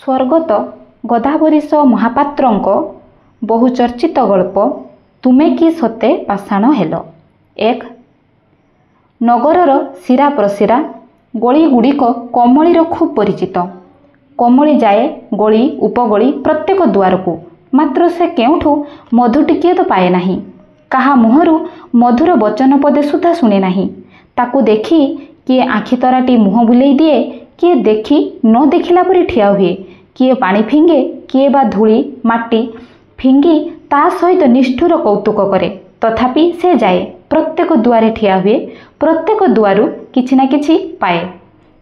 ସ୍ୱର୍ଗତ ଗଦାବରୀଶ ମହାପାତ୍ରଙ୍କ ବହୁଚର୍ଚ୍ଚିତ ଗଳ୍ପ ତୁମେ କି ସତେ ପାଷାଣ ହେଲ। 1. ନଗରର ଶିରା ପ୍ରଶିରା ଗଳିଗୁଡ଼ିକ କମଳୀର ଖୁବ୍ ପରିଚିତ। କମଳୀ ଯାଏ ଗଳି ଉପଗଳି ପ୍ରତ୍ୟେକ ଦୁଆରକୁ, ମାତ୍ର ସେ କେଉଁଠୁ ମଧୁ ଟିକିଏ ତ ପାଏ ନାହିଁ। କାହା ମୁହଁରୁ ମଧୁର ବଚନ ପଦେ ସୁଦ୍ଧା ଶୁଣେ ନାହିଁ। ତାକୁ ଦେଖି କିଏ ଆଖି ତରାଟି ମୁହଁ ବୁଲେଇ ଦିଏ, କିଏ ଦେଖି ନ ଦେଖିଲା ପରି ଠିଆ ହୁଏ, କିଏ ପାଣି ଫିଙ୍ଗେ, କିଏ ବା ଧୂଳି ମାଟି ଫିଙ୍ଗି ତା ସହିତ ନିଷ୍ଠୁର କୌତୁକ କରେ। ତଥାପି ସେ ଯାଏ, ପ୍ରତ୍ୟେକ ଦୁଆରେ ଠିଆ ହୁଏ, ପ୍ରତ୍ୟେକ ଦୁଆରୁ କିଛି ନା କିଛି ପାଏ।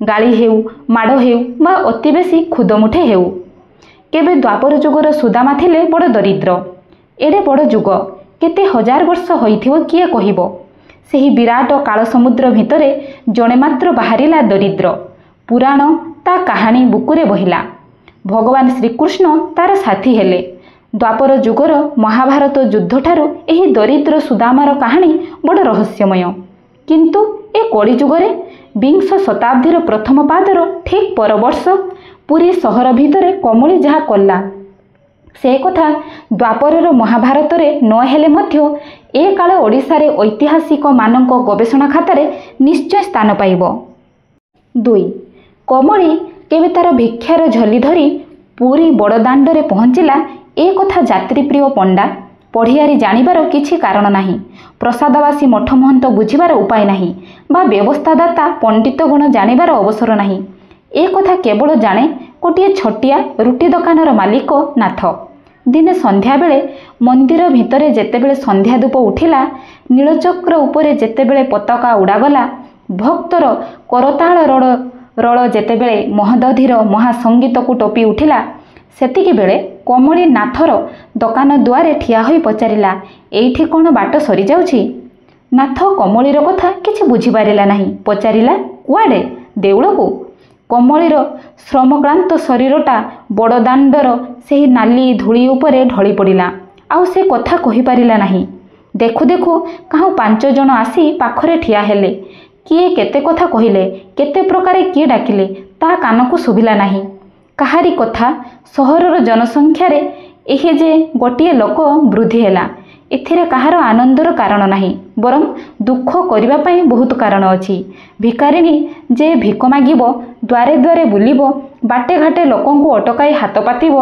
ଗାଳି ହେଉ, ମାଡ଼ ହେଉ ବା ଅତି ବେଶୀ ଖୁଦମୁଠେ ହେଉ। କେବେ ଦ୍ୱାପର ଯୁଗର ସୁଦାମା ଥିଲେ ବଡ଼ ଦରିଦ୍ର। ଏଡ଼େ ବଡ଼ ଯୁଗ କେତେ ହଜାର ବର୍ଷ ହୋଇଥିବ କିଏ କହିବ। ସେହି ବିରାଟ କାଳ ସମୁଦ୍ର ଭିତରେ ଜଣେ ମାତ୍ର ବାହାରିଲା ଦରିଦ୍ର। ପୁରାଣ ତା କାହାଣୀ ବୁକୁରେ ବହିଲା। ଭଗବାନ ଶ୍ରୀକୃଷ୍ଣ ତାର ସାଥୀ ହେଲେ। ଦ୍ୱାପର ଯୁଗର ମହାଭାରତ ଯୁଦ୍ଧଠାରୁ ଏହି ଦରିଦ୍ର ସୁଦାମାର କାହାଣୀ ବଡ଼ ରହସ୍ୟମୟ। କିନ୍ତୁ ଏ କଳିଯୁଗରେ ବିଂଶ ଶତାବ୍ଦୀର ପ୍ରଥମ ପାଦର ଠିକ୍ ପର ବର୍ଷ ପୁରୀ ସହର ଭିତରେ କମଳୀ ଯାହା କଲା, ସେ କଥା ଦ୍ୱାପରର ମହାଭାରତରେ ନ ହେଲେ ମଧ୍ୟ ଏ କାଳ ଓଡ଼ିଶାରେ ଐତିହାସିକମାନଙ୍କ ଗବେଷଣା ଖାତାରେ ନିଶ୍ଚୟ ସ୍ଥାନ ପାଇବ। 2. କମଳୀ କେବେ ତାର ଭିକ୍ଷାର ଝଲି ଧରି ପୁରୀ ବଡ଼ଦାଣ୍ଡରେ ପହଞ୍ଚିଲା, ଏ କଥା ଯାତ୍ରୀପ୍ରିୟ ପଣ୍ଡା ପଢ଼ିଆରୀ ଜାଣିବାର କିଛି କାରଣ ନାହିଁ। ପ୍ରସାଦବାସୀ ମଠ ମହନ୍ତ ବୁଝିବାର ଉପାୟ ନାହିଁ ବା ବ୍ୟବସ୍ଥାଦାତା ପଣ୍ଡିତଗଣ ଜାଣିବାର ଅବସର ନାହିଁ। ଏ କଥା କେବଳ ଜାଣେ ଗୋଟିଏ ଛୋଟିଆ ରୁଟି ଦୋକାନର ମାଲିକ ନାଥ। ଦିନେ ସନ୍ଧ୍ୟାବେଳେ ମନ୍ଦିର ଭିତରେ ଯେତେବେଳେ ସନ୍ଧ୍ୟା ଧୂପ ଉଠିଲା, ନୀଳଚକ୍ର ଉପରେ ଯେତେବେଳେ ପତାକା ଉଡ଼ାଗଲା, ଭକ୍ତର କରତାଳ ରଳ ଯେତେବେଳେ ମହୋଦଧିର ମହାସଙ୍ଗୀତକୁ ଟପି ଉଠିଲା, ସେତିକିବେଳେ କମଳୀ ନାଥର ଦୋକାନ ଦୁଆରେ ଠିଆ ହୋଇ ପଚାରିଲା, ଏଇଠି କ'ଣ ବାଟ ସରିଯାଉଛି? ନାଥ କମଳୀର କଥା କିଛି ବୁଝିପାରିଲା ନାହିଁ। ପଚାରିଲା, କୁଆଡ଼େ? ଦେଉଳକୁ। କମଳୀର ଶ୍ରମକ୍ଳାନ୍ତ ଶରୀରଟା ବଡ଼ଦାଣ୍ଡର ସେହି ନାଲି ଧୂଳି ଉପରେ ଢଳି ପଡ଼ିଲା। ଆଉ ସେ କଥା କହିପାରିଲା ନାହିଁ। ଦେଖୁ ଦେଖୁ କାହୁଁ 5 ଜଣ ଆସି ପାଖରେ ଠିଆ ହେଲେ। କିଏ କେତେ କଥା କହିଲେ, କେତେ ପ୍ରକାରେ କିଏ ଡାକିଲେ, ତା କାନକୁ ଶୁଭିଲା ନାହିଁ। କାହାରି କଥା ସହରର ଜନସଂଖ୍ୟାରେ ଏହି ଯେ ଗୋଟିଏ ଲୋକ ବୃଦ୍ଧି ହେଲା, ଏଥିରେ କାହାର ଆନନ୍ଦର କାରଣ ନାହିଁ, ବରଂ ଦୁଃଖ କରିବା ପାଇଁ ବହୁତ କାରଣ ଅଛି। ଭିକାରିଣୀ ଯେ ଭିକ ମାଗିବ, ଦ୍ୱାରେ ଦ୍ୱାରେ ବୁଲିବ, ବାଟେ ଘାଟେ ଲୋକଙ୍କୁ ଅଟକାଇ ହାତ ପାତିବ,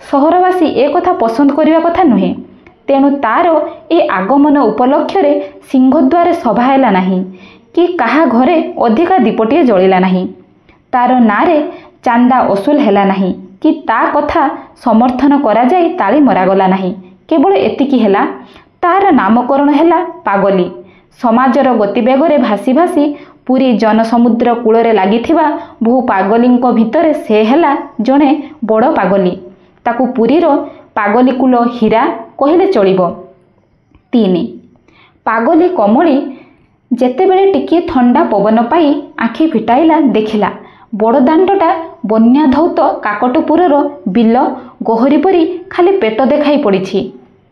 ସହରବାସୀ ଏ କଥା ପସନ୍ଦ କରିବା କଥା ନୁହେଁ। ତେଣୁ ତାର ଏ ଆଗମନ ଉପଲକ୍ଷରେ ସିଂହଦ୍ୱାରେ ସଭା ହେଲା ନାହିଁ, କି କାହା ଘରେ ଅଧିକା ଦୀପଟିଏ ଜଳିଲା ନାହିଁ। ତାର ନାଁରେ ଚାନ୍ଦା ଅସୁଲ ହେଲା ନାହିଁ, କି ତା କଥା ସମର୍ଥନ କରାଯାଇ ତାଳି ମରାଗଲା ନାହିଁ। କେବଳ ଏତିକି ହେଲା, ତାର ନାମକରଣ ହେଲା ପାଗଲୀ। ସମାଜର ଗତିବେଗରେ ଭାସି ଭାସି ପୁରୀ ଜନସମୁଦ୍ର କୂଳରେ ଲାଗିଥିବା ବହୁ ପାଗଲୀଙ୍କ ଭିତରେ ସେ ହେଲା ଜଣେ ବଡ଼ ପାଗଲୀ। ତାକୁ ପୁରୀର ପାଗଲୀକୁଲ ହୀରା କହିଲେ ଚଳିବ। 3. ପାଗଲୀ କମଳୀ ଯେତେବେଳେ ଟିକିଏ ଥଣ୍ଡା ପବନ ପାଇ ଆଖି ଫିଟାଇଲା, ଦେଖିଲା ବଡ଼ଦାଣ୍ଡଟା ବନ୍ୟାଧୌତ କାକଟପୁରର ବିଲ ଗୋହରୀ ପରି ଖାଲି ପେଟ ଦେଖାଇ ପଡ଼ିଛି।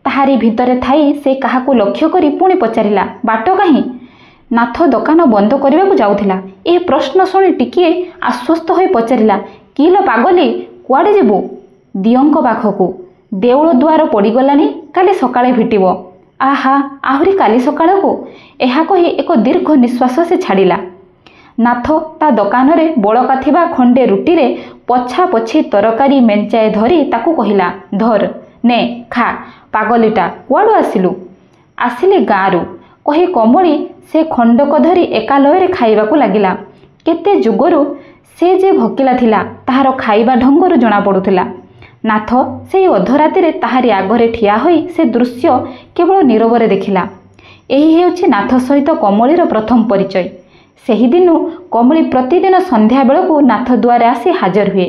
ତାହାରି ଭିତରେ ଥାଇ ସେ କାହାକୁ ଲକ୍ଷ୍ୟ କରି ପୁଣି ପଚାରିଲା, ବାଟ କାହିଁ? ନାଥ ଦୋକାନ ବନ୍ଦ କରିବାକୁ ଯାଉଥିଲା। ଏ ପ୍ରଶ୍ନ ଶୁଣି ଟିକିଏ ଆଶ୍ୱସ୍ତ ହୋଇ ପଚାରିଲା, କି ଲୋ ପାଗଲୀ, କୁଆଡ଼େ ଯିବୁ? ଦିଅଙ୍କ ପାଖକୁ। ଦେଉଳ ଦୁଆର ପଡ଼ିଗଲାଣି, କାଲି ସକାଳେ ଫିଟିବ। ଆହା, ଆହୁରି କାଲି ସକାଳକୁ? ଏହା କହି ଏକ ଦୀର୍ଘ ନିଶ୍ୱାସ ସେ ଛାଡ଼ିଲା। ନାଥ ତା ଦୋକାନରେ ବଳକା ଥିବା ଖଣ୍ଡେ ରୁଟିରେ ପଛା ପଛି ତରକାରୀ ମେଞ୍ଚାଏ ଧରି ତାକୁ କହିଲା, ଧର, ନେ, ଖା। ପାଗଲୀଟା, କୁଆଡ଼ୁ ଆସିଲୁ? ଆସିଲି ଗାଁରୁ, କହି କମଳୀ ସେ ଖଣ୍ଡକ ଧରି ଏକାଲୟରେ ଖାଇବାକୁ ଲାଗିଲା। କେତେ ଯୁଗରୁ ସେ ଯେ ଭୋକିଲା ଥିଲା, ତାହାର ଖାଇବା ଢଙ୍ଗରୁ ଜଣାପଡ଼ୁଥିଲା। ନାଥ ସେହି ଅଧରାତିରେ ତାହାରି ଆଗରେ ଠିଆ ହୋଇ ସେ ଦୃଶ୍ୟ କେବଳ ନୀରବରେ ଦେଖିଲା। ଏହି ହେଉଛି ନାଥ ସହିତ କମଳୀର ପ୍ରଥମ ପରିଚୟ। ସେହିଦିନୁ କମଳୀ ପ୍ରତିଦିନ ସନ୍ଧ୍ୟା ବେଳକୁ ନାଥ ଦୁଆରେ ଆସି ହାଜର ହୁଏ।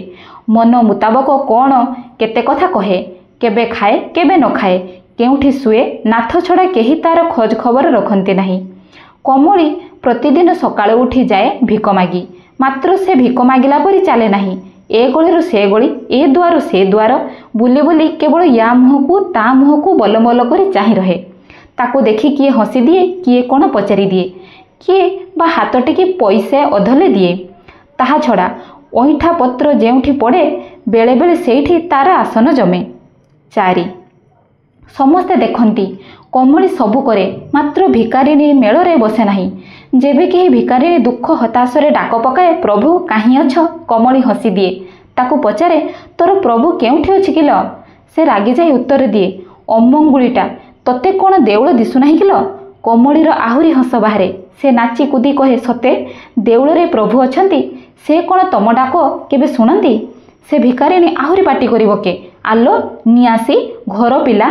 ମନ ମୁତାବକ କ'ଣ କେତେ କଥା କହେ। କେବେ ଖାଏ, କେବେ ନ ଖାଏ, କେଉଁଠି ଶୁଏ, ନାଥ ଛଡ଼ା କେହି ତାର ଖୋଜ ଖବର ରଖନ୍ତି ନାହିଁ। କମଳୀ ପ୍ରତିଦିନ ସକାଳୁ ଉଠି ଯାଏ ଭିକ ମାଗି। ମାତ୍ର ସେ ଭିକ ମାଗିଲା ପରି ଚାଲେ ନାହିଁ। ଏ ଗଳିରୁ ସେ ଗଳି, ଏ ଦୁଆରୁ ସେ ଦୁଆର ବୁଲି ବୁଲି କେବଳ ୟା ମୁହଁକୁ ତା ମୁହଁକୁ ବଲବଲ କରି ଚାହିଁ ରହେ। ତାକୁ ଦେଖି କିଏ ହସି ଦିଏ, କିଏ କ'ଣ ପଚାରି ଦିଏ, କିଏ ବା ହାତ ଟେକି ପଇସା ଅଧଲେ ଦିଏ। ତାହା ଛଡ଼ା ଅଇଁଠା ପତ୍ର ଯେଉଁଠି ପଡ଼େ, ବେଳେବେଳେ ସେଇଠି ତାର ଆସନ ଜମେ। 4. ସମସ୍ତେ ଦେଖନ୍ତି କମଳୀ ସବୁ କରେ, ମାତ୍ର ଭିକାରିଣୀ ମେଳରେ ବସେ ନାହିଁ। ଯେବେ କେହି ଭିକାରିଣୀ ଦୁଃଖ ହତାଶରେ ଡାକ ପକାଏ, ପ୍ରଭୁ କାହିଁ ଅଛ? କମଳୀ ହସିଦିଏ। ତାକୁ ପଚାରେ, ତୋର ପ୍ରଭୁ କେଉଁଠି ଅଛି କିଲ? ସେ ରାଗିଯାଇ ଉତ୍ତର ଦିଏ, ଅମଙ୍ଗୁଳିଟା, ତତେ କ'ଣ ଦେଉଳ ଦିଶୁନାହିଁ କିଲ? କମଳୀର ଆହୁରି ହସ ବାହାରେ। ସେ ନାଚି କୁଦି କହେ, ସତେ ଦେଉଳରେ ପ୍ରଭୁ ଅଛନ୍ତି? ସେ କ'ଣ ତମ ଡାକ କେବେ ଶୁଣନ୍ତି? ସେ ଭିକାରିଣୀ ଆହୁରି ପାଟି କରିବ କେ, ଆଲୋ ନିଆସି ଘର ପିଲା,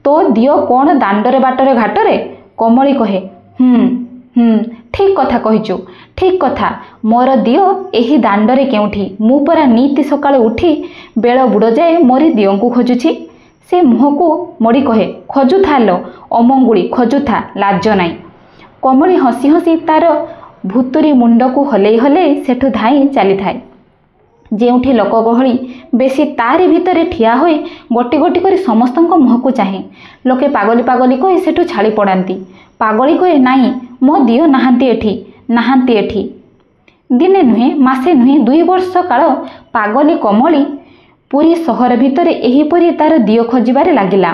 ତୋ ଦିଅ କ'ଣ ଦାଣ୍ଡରେ ବାଟରେ ଘାଟରେ? କମଳୀ କହେ, ଠିକ୍ କଥା କହିଛୁ, ଠିକ୍ କଥା, ମୋର ଦିଅ ଏହି ଦାଣ୍ଡରେ କେଉଁଠି? ମୁଁ ପରା ନିତି ସକାଳେ ଉଠି ବେଳ ବୁଡ଼ ଯାଏ ମୋରି ଦିଅଙ୍କୁ ଖୋଜୁଛି। ସେ ମୁହଁକୁ ମୋଡ଼ି କହେ, ଖୋଜୁଥା ଲୋ ଅମଙ୍ଗୁଳି, ଖୋଜୁଥା, ଲାଜ ନାହିଁ। କମଳୀ ହସି ହସି ତାର ଭୁତୁରି ମୁଣ୍ଡକୁ ହଲେଇ ହଲେଇ ସେଠୁ ଧାଇଁ ଚାଲିଥାଏ। ଯେଉଁଠି ଲୋକ ଗହଳି ବେଶୀ ତାରି ଭିତରେ ଠିଆ ହୋଇ ଗୋଟି ଗୋଟି କରି ସମସ୍ତଙ୍କ ମୁହଁକୁ ଚାହେଁ। ଲୋକେ ପାଗଳି ପାଗଳି କହି ସେଠୁ ଛାଡ଼ି ପଡ଼ାନ୍ତି। ପାଗଳି କହେ, ନାଇଁ, ମୋ ଦିଅ ନାହାନ୍ତି ଏଠି, ନାହାନ୍ତି ଏଠି। ଦିନେ ନୁହେଁ, ମାସେ ନୁହେଁ, 2 ବର୍ଷ କାଳ ପାଗଳି କମଳୀ ପୁରୀ ସହର ଭିତରେ ଏହିପରି ତାର ଦିଅ ଖୋଜିବାରେ ଲାଗିଲା।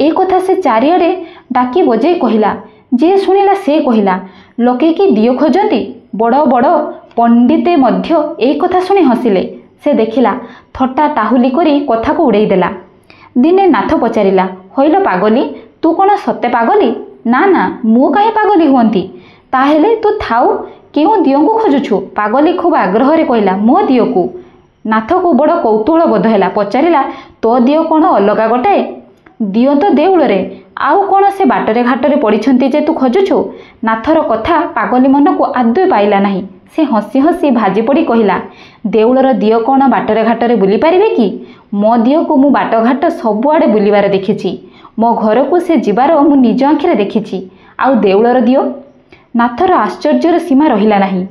ଏ କଥା ସେ ଚାରିଆଡ଼େ ଡାକି ବଜେଇ କହିଲା। ଯିଏ ଶୁଣିଲା ସେ କହିଲା, ଲୋକେ କି ଦିଅ ଖୋଜନ୍ତି? ବଡ଼ ବଡ଼ ପଣ୍ଡିତେ ମଧ୍ୟ ଏହି କଥା ଶୁଣି ହସିଲେ। ସେ ଦେଖିଲା ଥଟ୍ଟା ଟାହୁଲି କରି କଥାକୁ ଉଡ଼େଇ ଦେଲା। ଦିନେ ନାଥ ପଚାରିଲା, ହଇଲ ପାଗଲି, ତୁ କ'ଣ ସତେ ପାଗଲି? ନା ନା, ମୁଁ କାହିଁ ପାଗଲି ହୁଅନ୍ତି? ତାହେଲେ ତୁ ଥାଉ, କେଉଁ ଦିଅଙ୍କୁ ଖୋଜୁଛୁ? ପାଗଲି ଖୁବ୍ ଆଗ୍ରହରେ କହିଲା, ମୋ ଦିଅକୁ। ନାଥକୁ ବଡ଼ କୌତୂହଳ ବୋଧ ହେଲା। ପଚାରିଲା, ତୋ ଦିଅ କ'ଣ ଅଲଗା ଗୋଟାଏ? ଦିଅ ତ ଦେଉଳରେ, ଆଉ କ'ଣ ସେ ବାଟରେ ଘାଟରେ ପଡ଼ିଛନ୍ତି ଯେ ତୁ ଖୋଜୁଛୁ? ନାଥର କଥା ପାଗଲି ମନକୁ ଆଦୌ ପାଇଲା ନାହିଁ। ସେ ହସି ହସି ଭାଜି ପଡ଼ି କହିଲା, ଦେଉଳର ଦିଅ କ'ଣ ବାଟରେ ଘାଟରେ ବୁଲି ପାରିବେ କି? ମୋ ଦିଅକୁ ମୁଁ ବାଟଘାଟ ସବୁଆଡ଼େ ବୁଲିବାର ଦେଖିଛି। ମୋ ଘରକୁ ସେ ଯିବାର ମୁଁ ନିଜ ଆଖିରେ ଦେଖିଛି। ଆଉ ଦେଉଳର ଦିଅ? ନାଥର ଆଶ୍ଚର୍ଯ୍ୟର ସୀମା ରହିଲା ନାହିଁ।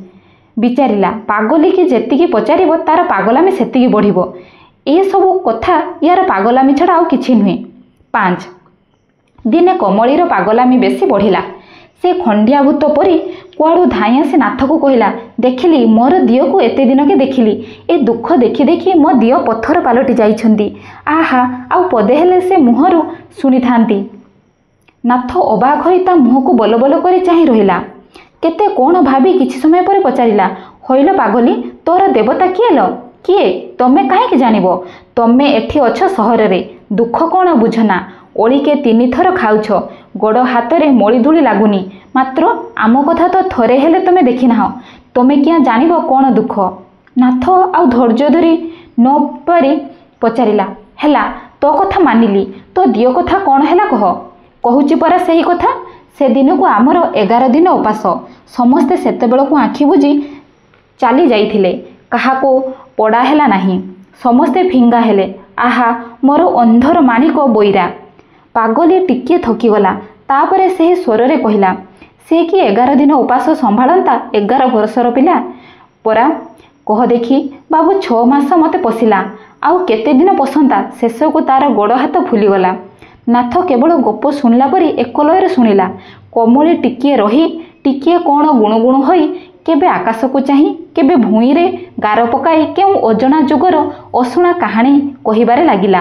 ବିଚାରିଲା, ପାଗଲିକି ଯେତିକି ପଚାରିବ ତାର ପାଗଲାମି ସେତିକି ବଢ଼ିବ। ଏସବୁ କଥା ୟାର ପାଗଲାମି ଛଡ଼ା ଆଉ କିଛି ନୁହେଁ। 5. ଦିନେ କମଳୀର ପାଗଲାମି ବେଶୀ ବଢ଼ିଲା। ସେ ଖଣ୍ଡିଆ ଭୂତ ପରି କୁଆଡ଼ୁ ଧାଇଁ ଆସି ନାଥକୁ କହିଲା, ଦେଖିଲି ମୋର ଦିଅକୁ ଏତେ ଦିନକେ ଦେଖିଲି। ଏ ଦୁଃଖ ଦେଖି ଦେଖି ମୋ ଦିଅ ପଥର ପାଲଟି ଯାଇଛନ୍ତି। ଆହା, ଆଉ ପଦେ ହେଲେ ସେ ମୁହଁରୁ ଶୁଣିଥାନ୍ତି। ନାଥ ଅବାକ୍ ହୋଇ ତା ମୁହଁକୁ ବଲ ବଲ କରି ଚାହିଁ ରହିଲା। କେତେ କ'ଣ ଭାବି କିଛି ସମୟ ପରେ ପଚାରିଲା, ହଇଲ ପାଗଲି, ତୋର ଦେବତା କିଏ ଲୋ? କିଏ? ତମେ କାହିଁକି ଜାଣିବ? ତମେ ଏଠି ଅଛ ସହରରେ, ଦୁଃଖ କ'ଣ ବୁଝନା? ଓଳିକେ 3 ଥର ଖାଉଛ, ଗୋଡ଼ ହାତରେ ମଳି ଧୂଳି ଲାଗୁନି, ମାତ୍ର ଆମ କଥା ତ ଥରେ ହେଲେ ତମେ ଦେଖିନାହ। ତମେ କିଆଁ ଜାଣିବ କ'ଣ ଦୁଃଖ? ନାଥ ଆଉ ଧୈର୍ଯ୍ୟ ଧରି ନ ପାରି ପଚାରିଲା, ହେଲା, ତୋ କଥା ମାନିଲି, ତୋ ଦିଅ କଥା କ'ଣ ହେଲା କହ। କହୁଛି ପରା ସେହି କଥା। ସେଦିନକୁ ଆମର 11 ଦିନ ଉପାସ। ସମସ୍ତେ ସେତେବେଳକୁ ଆଖି ବୁଜି ଚାଲି ଯାଇଥିଲେ। କାହାକୁ ପଡ଼ା ହେଲା ନାହିଁ। ସମସ୍ତେ ଫିଙ୍ଗା ହେଲେ। ଆହା, ମୋର ଅନ୍ଧର ମାଣିକ ବୋଇରା। ପାଗଲି ଟିକିଏ ଥକିଗଲା। ତାପରେ ସେହି ସ୍ୱରରେ କହିଲା, ସେ କି 11 ଦିନ ଉପାସ ସମ୍ଭାଳନ୍ତା? 11 ବର୍ଷର ପିଲା ପରା। କହ ଦେଖି ବାବୁ, 6 ମାସ ମୋତେ ପଶିଲା, ଆଉ କେତେ ଦିନ ପଶନ୍ତା? ଶେଷକୁ ତାର ଗୋଡ଼ ହାତ ଫୁଲିଗଲା। ନାଥ କେବଳ ଗପ ଶୁଣିଲା ପରି ଏକଲୟରେ ଶୁଣିଲା। କମଳୀ ଟିକିଏ ରହି ଟିକିଏ କ'ଣ ଗୁଣୁଗୁଣୁ ହୋଇ କେବେ ଆକାଶକୁ ଚାହିଁ, କେବେ ଭୂଇଁରେ ଗାର ପକାଇ କେଉଁ ଅଜଣା ଯୁଗର ଅଶୁଣା କାହାଣୀ କହିବାରେ ଲାଗିଲା।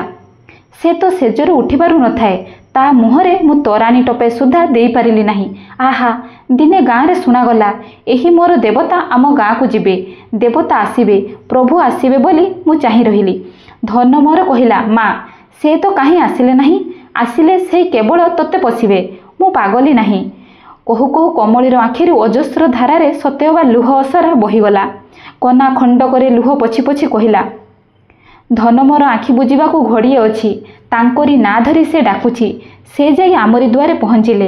ସେ ତ ଶେଯରୁ ଉଠିପାରୁ ନଥାଏ। ତା ମୁହଁରେ ମୁଁ ତୋରାଣୀ ଟୋପେ ସୁଦ୍ଧା ଦେଇପାରିଲି ନାହିଁ। ଆହା, ଦିନେ ଗାଁରେ ଶୁଣାଗଲା, ଏହି ମୋର ଦେବତା ଆମ ଗାଁକୁ ଯିବେ। ଦେବତା ଆସିବେ, ପ୍ରଭୁ ଆସିବେ ବୋଲି ମୁଁ ଚାହିଁ ରହିଲି। ଧନ ମୋର କହିଲା, ମା, ସେ ତ କାହିଁ ଆସିଲେ ନାହିଁ। ଆସିଲେ ସେଇ କେବଳ ତୋତେ ପଶିବେ। ମୁଁ ପାଗଲି ନାହିଁ। କହୁ କହୁ କମଳୀର ଆଖିରୁ ଅଜସ୍ର ଧାରାରେ ସତେଅବା ଲୁହ ଅସରା ବହିଗଲା। କନା ଖଣ୍ଡକରେ ଲୁହ ପୋଛି ପୋଛି କହିଲା, ଧନ ମୋର ଆଖି ବୁଜିବାକୁ ଘଡ଼ିଏ ଅଛି। ତାଙ୍କରି ନାଁ ଧରି ସେ ଡାକୁଛି। ସେ ଯାଇ ଆମରି ଦୁଆରେ ପହଞ୍ଚିଲେ।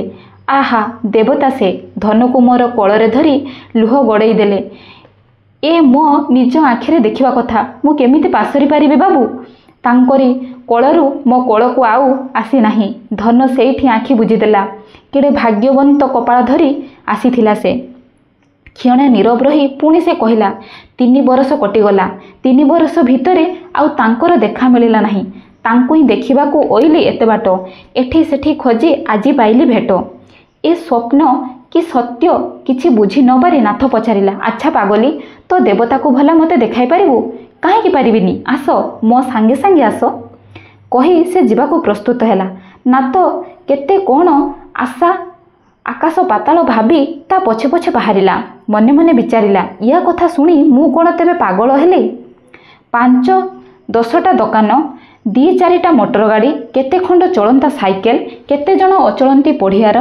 ଆହା, ଦେବତା ସେ। ଧନକୁ ମୋର କୋଳରେ ଧରି ଲୁହ ଗଡ଼େଇ ଦେଲେ। ଏ ମୋ ନିଜ ଆଖିରେ ଦେଖିବା କଥା। ମୁଁ କେମିତି ପାସୋରି ପାରିବି ବାବୁ? ତାଙ୍କରି କୋଳରୁ ମୋ କୋଳକୁ ଆଉ ଆସିନାହିଁ। ଧନ ସେଇଠି ଆଖି ବୁଜିଦେଲା। କେଡ଼େ ଭାଗ୍ୟବନ୍ତ କପାଳ ଧରି ଆସିଥିଲା ସେ। କ୍ଷଣେ ନୀରବ ରହି ପୁଣି ସେ କହିଲା, 3 ବରଷ କଟିଗଲା। 3 ବରଷ ଭିତରେ ଆଉ ତାଙ୍କର ଦେଖା ମିଳିଲା ନାହିଁ। ତାଙ୍କୁ ହିଁ ଦେଖିବାକୁ ଓଇଲି ଏତେ ବାଟ। ଏଠି ସେଠି ଖୋଜି ଆଜି ପାଇଲି ଭେଟ। ଏ ସ୍ୱପ୍ନ କି ସତ୍ୟ କିଛି ବୁଝି ନ ପାରି ନାଥ ପଚାରିଲା, ଆଚ୍ଛା ପାଗଲି, ତୋ ଦେବତାକୁ ଭଲା ମୋତେ ଦେଖାଇ ପାରିବୁ? କାହିଁକି ପାରିବିନି, ଆସ ମୋ ସାଙ୍ଗେ ସାଙ୍ଗେ ଆସ। କହି ସେ ଯିବାକୁ ପ୍ରସ୍ତୁତ ହେଲା। ନାଥ କେତେ କ'ଣ ଆଶା ଆକାଶ ପାତାଳ ଭାବି ତା ପଛେ ପଛେ ବାହାରିଲା। ମନେ ମନେ ବିଚାରିଲା, ୟା କଥା ଶୁଣି ମୁଁ କ'ଣ ତେବେ ପାଗଳ ହେଲି? 5-10ଟା ଦୋକାନ, 2-4ଟା ମୋଟର ଗାଡ଼ି, କେତେ ଖଣ୍ଡ ଚଳନ୍ତା ସାଇକେଲ, କେତେ ଜଣ ଅଚଳନ୍ତି ପଢ଼ିଆର,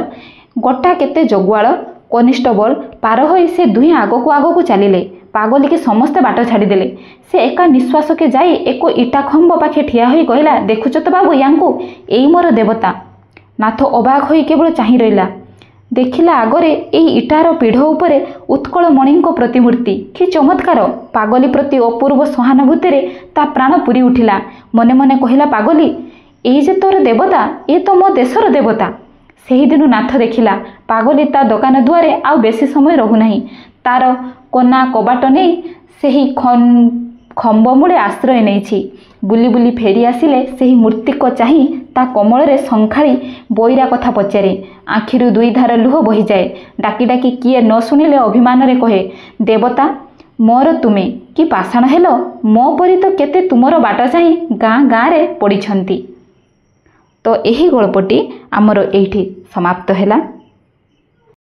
ଗୋଟା କେତେ ଜଗୁଆଳ କନିଷ୍ଟବଳ ପାର ହୋଇ ସେ ଦୁହେଁ ଆଗକୁ ଆଗକୁ ଚାଲିଲେ। ପାଗଲିକି ସମସ୍ତେ ବାଟ ଛାଡ଼ିଦେଲେ। ସେ ଏକା ନିଶ୍ୱାସକେ ଯାଇ ଏକ ଇଟା ଖମ୍ବ ପାଖେ ଠିଆ ହୋଇ କହିଲା, ଦେଖୁଛ ତ ବାବୁ ୟାଙ୍କୁ, ଏଇ ମୋର ଦେବତା। ନାଥ ଅବାକ୍ ହୋଇ କେବଳ ଚାହିଁ ରହିଲା। ଦେଖିଲା ଆଗରେ ଏଇ ଇଟାର ପିଢ଼ ଉପରେ ଉତ୍କଳମଣିଙ୍କ ପ୍ରତିମୂର୍ତ୍ତି। କି ଚମତ୍କାର! ପାଗଲି ପ୍ରତି ଅପୂର୍ବ ସହାନୁଭୂତିରେ ତା ପ୍ରାଣ ପୁରି ଉଠିଲା। ମନେ ମନେ କହିଲା, ପାଗଲି, ଏଇ ଯେ ତୋର ଦେବତା, ଏ ତ ମୋ ଦେଶର ଦେବତା। ସେହିଦିନୁ ନାଥ ଦେଖିଲା ପାଗଲି ତା ଦୋକାନ ଦୁଆରେ ଆଉ ବେଶୀ ସମୟ ରହୁନାହିଁ। ତାର କନା କବାଟ ନେଇ ସେହି ଖମ୍ବମୂଳେ ଆଶ୍ରୟ ନେଇଛି। ବୁଲି ବୁଲି ଫେରି ଆସିଲେ ସେହି ମୂର୍ତ୍ତିକ ଚାହିଁ ତା କୋମଳରେ ଶଙ୍ଖାଳି ବଇରା କଥା ପଚାରେ। ଆଖିରୁ 2 ଧାର ଲୁହ ବହିଯାଏ। ଡାକି ଡାକି କିଏ ନ ଶୁଣିଲେ ଅଭିମାନରେ କହେ, ଦେବତା ମୋର ତୁମେ କି ପାଷାଣ ହେଲ, ମୋ ପରି ତ କେତେ ତୁମର ବାଟ ଚାହିଁ ଗାଁ ଗାଁରେ ପଡ଼ିଛନ୍ତି। ତ ଏହି ଗଳ୍ପଟି ଆମର ଏଇଠି ସମାପ୍ତ ହେଲା।